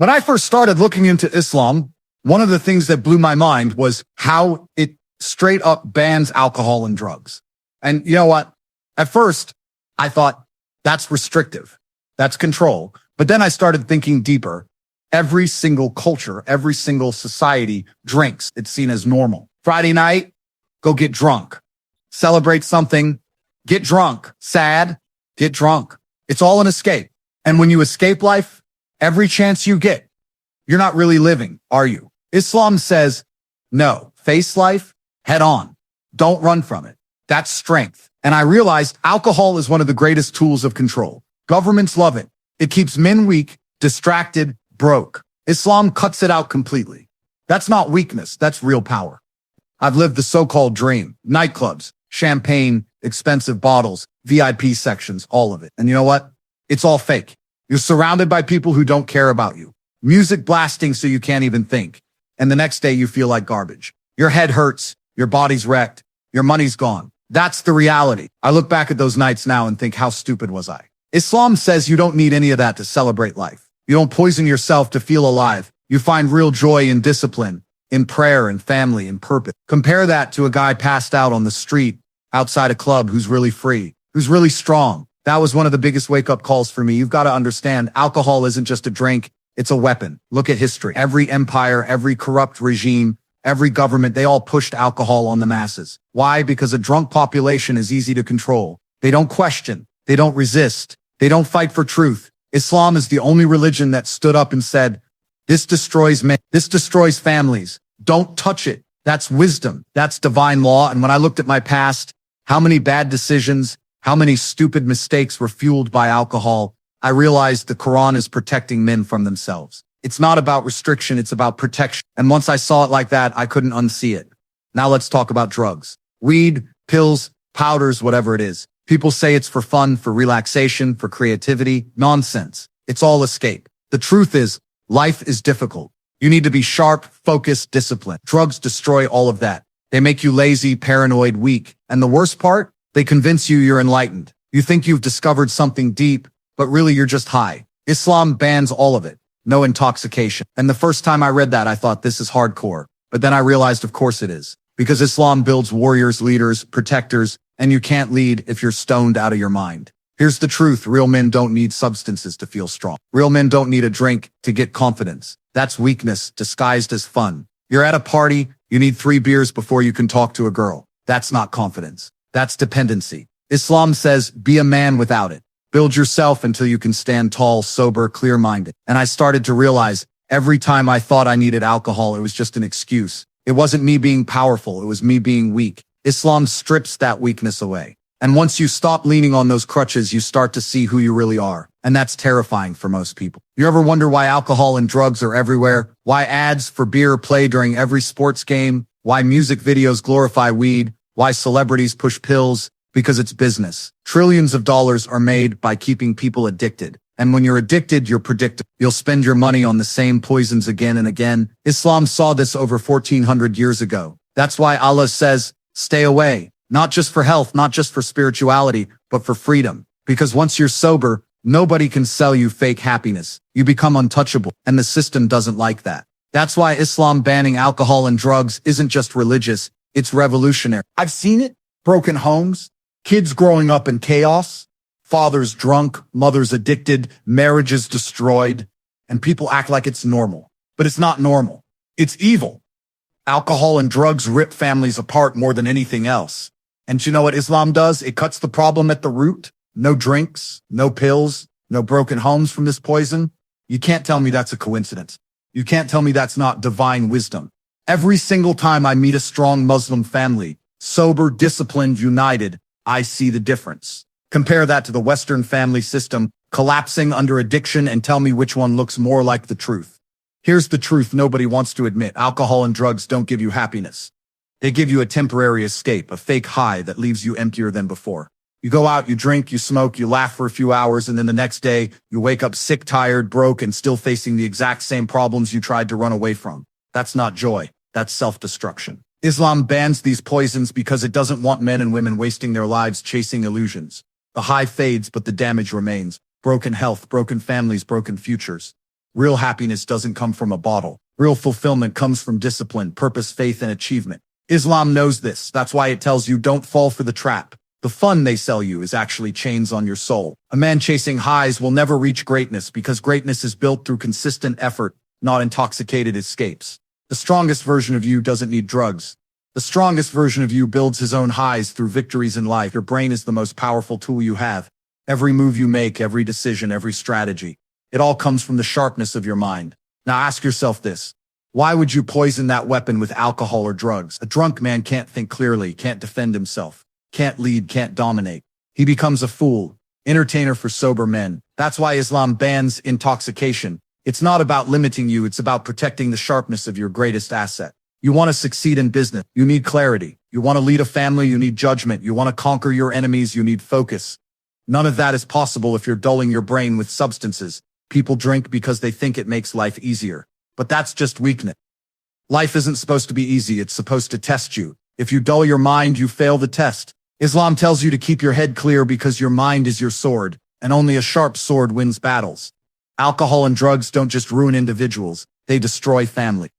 When I first started looking into Islam, one of the things that blew my mind was how it straight up bans alcohol and drugs. And you know what? At first, I thought that's restrictive. That's control. But then I started thinking deeper. Every single culture, every single society drinks. It's seen as normal. Friday night, go get drunk. Celebrate something, get drunk. Sad, get drunk. It's all an escape. And when you escape life, every chance you get, you're not really living, are you? Islam says, no, face life head on. Don't run from it. That's strength. And I realized alcohol is one of the greatest tools of control. Governments love it. It keeps men weak, distracted, broke. Islam cuts it out completely. That's not weakness. That's real power. I've lived the so-called dream. Nightclubs, champagne, expensive bottles, VIP sections, all of it. And you know what? It's all fake. You're surrounded by people who don't care about you. Music blasting so you can't even think. And the next day you feel like garbage. Your head hurts. Your body's wrecked. Your money's gone. That's the reality. I look back at those nights now and think, how stupid was I? Islam says you don't need any of that to celebrate life. You don't poison yourself to feel alive. You find real joy in discipline, in prayer and family and purpose. Compare that to a guy passed out on the street outside a club who's really free, who's really strong. That was one of the biggest wake-up calls for me. You've got to understand alcohol isn't just a drink. It's a weapon. Look at history. Every empire, every corrupt regime, every government, they all pushed alcohol on the masses. Why? Because a drunk population is easy to control. They don't question. They don't resist. They don't fight for truth. Islam is the only religion that stood up and said, this destroys men. This destroys families. Don't touch it. That's wisdom. That's divine law. And when I looked at my past, how many bad decisions, how many stupid mistakes were fueled by alcohol, I realized the Quran is protecting men from themselves. It's not about restriction. It's about protection. And once I saw it like that, I couldn't unsee it. Now let's talk about drugs. Weed, pills, powders, whatever it is. People say it's for fun, for relaxation, for creativity. Nonsense. It's all escape. The truth is, life is difficult. You need to be sharp, focused, disciplined. Drugs destroy all of that. They make you lazy, paranoid, weak. And the worst part, they convince you you're enlightened. You think you've discovered something deep, but really you're just high. Islam bans all of it. No intoxication. And the first time I read that, I thought this is hardcore. But then I realized, of course it is. Because Islam builds warriors, leaders, protectors, and you can't lead if you're stoned out of your mind. Here's the truth. Real men don't need substances to feel strong. Real men don't need a drink to get confidence. That's weakness disguised as fun. You're at a party, you need 3 beers before you can talk to a girl. That's not confidence. That's dependency. Islam says, be a man without it. Build yourself until you can stand tall, sober, clear-minded. And I started to realize every time I thought I needed alcohol, it was just an excuse. It wasn't me being powerful. It was me being weak. Islam strips that weakness away. And once you stop leaning on those crutches, you start to see who you really are. And that's terrifying for most people. You ever wonder why alcohol and drugs are everywhere? Why ads for beer play during every sports game? Why music videos glorify weed? Why celebrities push pills? Because it's business. Trillions of dollars are made by keeping people addicted. And when you're addicted, you're predictable. You'll spend your money on the same poisons again and again. Islam saw this over 1400 years ago. That's why Allah says, stay away. Not just for health, not just for spirituality, but for freedom. Because once you're sober, nobody can sell you fake happiness. You become untouchable, and the system doesn't like that. That's why Islam banning alcohol and drugs isn't just religious, it's revolutionary. I've seen it. Broken homes, kids growing up in chaos, fathers drunk, mothers addicted, marriages destroyed, and people act like it's normal. But it's not normal. It's evil. Alcohol and drugs rip families apart more than anything else. And you know what Islam does? It cuts the problem at the root. No drinks, no pills, no broken homes from this poison. You can't tell me that's a coincidence. You can't tell me that's not divine wisdom. Every single time I meet a strong Muslim family, sober, disciplined, united, I see the difference. Compare that to the Western family system, collapsing under addiction, and tell me which one looks more like the truth. Here's the truth nobody wants to admit. Alcohol and drugs don't give you happiness. They give you a temporary escape, a fake high that leaves you emptier than before. You go out, you drink, you smoke, you laugh for a few hours, and then the next day, you wake up sick, tired, broke, and still facing the exact same problems you tried to run away from. That's not joy. That's self-destruction. Islam bans these poisons because it doesn't want men and women wasting their lives chasing illusions. The high fades, but the damage remains. Broken health, broken families, broken futures. Real happiness doesn't come from a bottle. Real fulfillment comes from discipline, purpose, faith, and achievement. Islam knows this. That's why it tells you don't fall for the trap. The fun they sell you is actually chains on your soul. A man chasing highs will never reach greatness because greatness is built through consistent effort, not intoxicated escapes. The strongest version of you doesn't need drugs. The strongest version of you builds his own highs through victories in life. Your brain is the most powerful tool you have. Every move you make, every decision, every strategy, it all comes from the sharpness of your mind. Now ask yourself this. Why would you poison that weapon with alcohol or drugs? A drunk man can't think clearly, can't defend himself, can't lead, can't dominate. He becomes a fool, entertainer for sober men. That's why Islam bans intoxication. It's not about limiting you, it's about protecting the sharpness of your greatest asset. You want to succeed in business, you need clarity. You want to lead a family, you need judgment. You want to conquer your enemies, you need focus. None of that is possible if you're dulling your brain with substances. People drink because they think it makes life easier. But that's just weakness. Life isn't supposed to be easy, it's supposed to test you. If you dull your mind, you fail the test. Islam tells you to keep your head clear because your mind is your sword, and only a sharp sword wins battles. Alcohol and drugs don't just ruin individuals, they destroy family.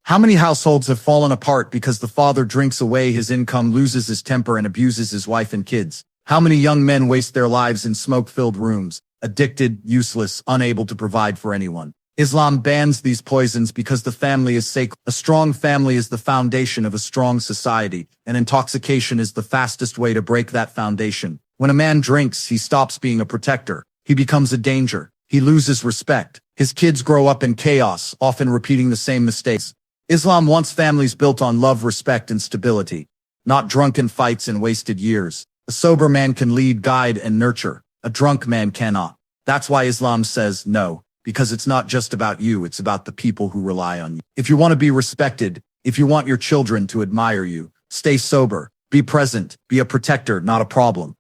How many households have fallen apart because the father drinks away his income, loses his temper, and abuses his wife and kids? How many young men waste their lives in smoke-filled rooms, addicted, useless, unable to provide for anyone? Islam bans these poisons because the family is sacred. A strong family is the foundation of a strong society, and intoxication is the fastest way to break that foundation. When a man drinks, he stops being a protector. He becomes a danger. He loses respect. His kids grow up in chaos, often repeating the same mistakes. Islam wants families built on love, respect, and stability, not drunken fights and wasted years. A sober man can lead, guide, and nurture. A drunk man cannot. That's why Islam says no, because it's not just about you, it's about the people who rely on you. If you want to be respected, if you want your children to admire you, stay sober, be present, be a protector, not a problem.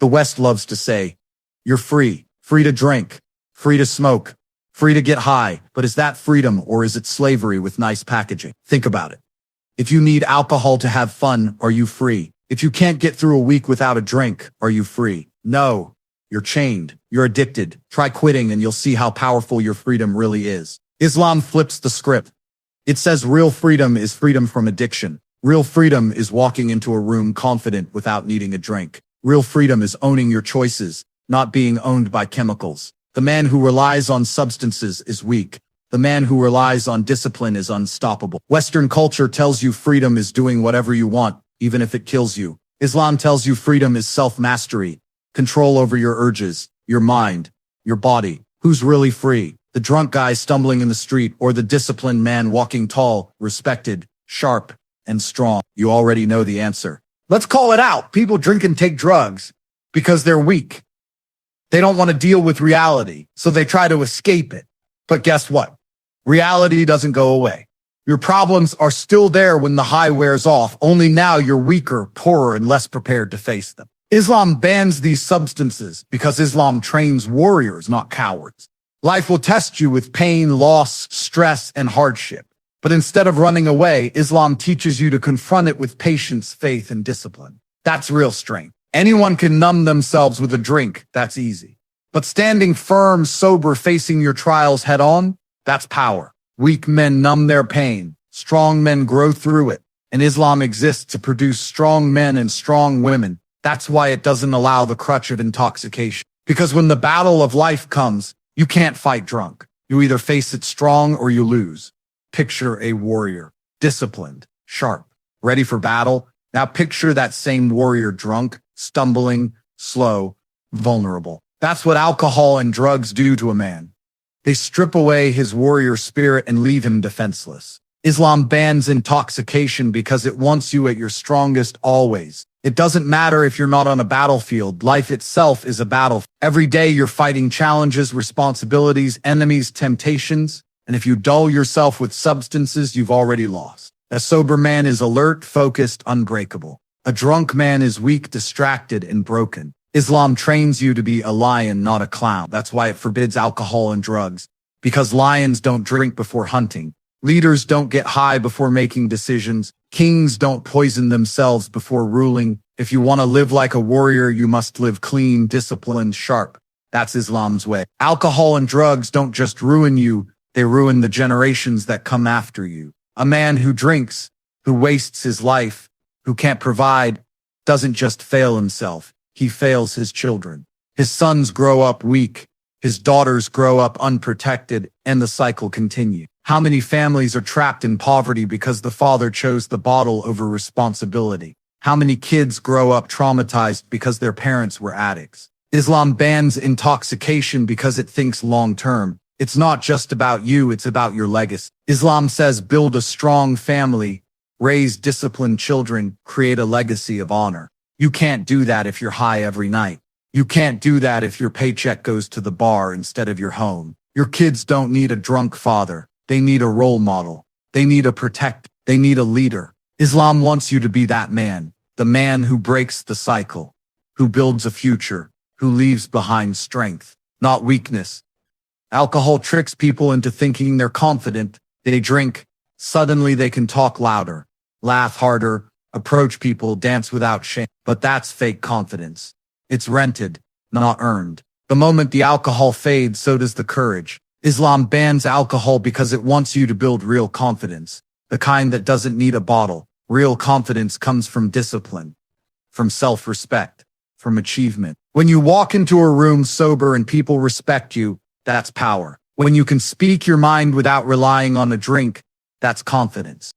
The West loves to say, you're free, free to drink, free to smoke, free to get high, but is that freedom or is it slavery with nice packaging? Think about it. If you need alcohol to have fun, are you free? If you can't get through a week without a drink, are you free? No, you're chained, you're addicted. Try quitting and you'll see how powerful your freedom really is. Islam flips the script. It says real freedom is freedom from addiction. Real freedom is walking into a room confident without needing a drink. Real freedom is owning your choices, not being owned by chemicals. The man who relies on substances is weak. The man who relies on discipline is unstoppable. Western culture tells you freedom is doing whatever you want, even if it kills you. Islam tells you freedom is self-mastery, control over your urges, your mind, your body. Who's really free? The drunk guy stumbling in the street or the disciplined man walking tall, respected, sharp, and strong? You already know the answer. Let's call it out. People drink and take drugs because they're weak. They don't want to deal with reality, so they try to escape it. But guess what? Reality doesn't go away. Your problems are still there when the high wears off, only now you're weaker, poorer, and less prepared to face them. Islam bans these substances because Islam trains warriors, not cowards. Life will test you with pain, loss, stress, and hardship. But instead of running away, Islam teaches you to confront it with patience, faith, and discipline. That's real strength. Anyone can numb themselves with a drink, that's easy. But standing firm, sober, facing your trials head on, that's power. Weak men numb their pain. Strong men grow through it. And Islam exists to produce strong men and strong women. That's why it doesn't allow the crutch of intoxication. Because when the battle of life comes, you can't fight drunk. You either face it strong or you lose. Picture a warrior, disciplined, sharp, ready for battle. Now picture that same warrior drunk, stumbling, slow, vulnerable. That's what alcohol and drugs do to a man. They strip away his warrior spirit and leave him defenseless. Islam bans intoxication because it wants you at your strongest always. It doesn't matter if you're not on a battlefield. Life itself is a battle. Every day you're fighting challenges, responsibilities, enemies, temptations. And if you dull yourself with substances, you've already lost. A sober man is alert, focused, unbreakable. A drunk man is weak, distracted, and broken. Islam trains you to be a lion, not a clown. That's why it forbids alcohol and drugs. Because lions don't drink before hunting. Leaders don't get high before making decisions. Kings don't poison themselves before ruling. If you want to live like a warrior, you must live clean, disciplined, sharp. That's Islam's way. Alcohol and drugs don't just ruin you, they ruin the generations that come after you. A man who drinks, who wastes his life, who can't provide, doesn't just fail himself, he fails his children. His sons grow up weak, his daughters grow up unprotected, and the cycle continues. How many families are trapped in poverty because the father chose the bottle over responsibility? How many kids grow up traumatized because their parents were addicts? Islam bans intoxication because it thinks long-term. It's not just about you, it's about your legacy. Islam says build a strong family, raise disciplined children, create a legacy of honor. You can't do that if you're high every night. You can't do that if your paycheck goes to the bar instead of your home. Your kids don't need a drunk father. They need a role model. They need a protector. They need a leader. Islam wants you to be that man, the man who breaks the cycle, who builds a future, who leaves behind strength, not weakness. Alcohol tricks people into thinking they're confident. They drink. Suddenly they can talk louder, laugh harder, approach people, dance without shame. But that's fake confidence. It's rented, not earned. The moment the alcohol fades, so does the courage. Islam bans alcohol because it wants you to build real confidence, the kind that doesn't need a bottle. Real confidence comes from discipline, from self-respect, from achievement. When you walk into a room sober and people respect you, that's power. When you can speak your mind without relying on a drink, that's confidence.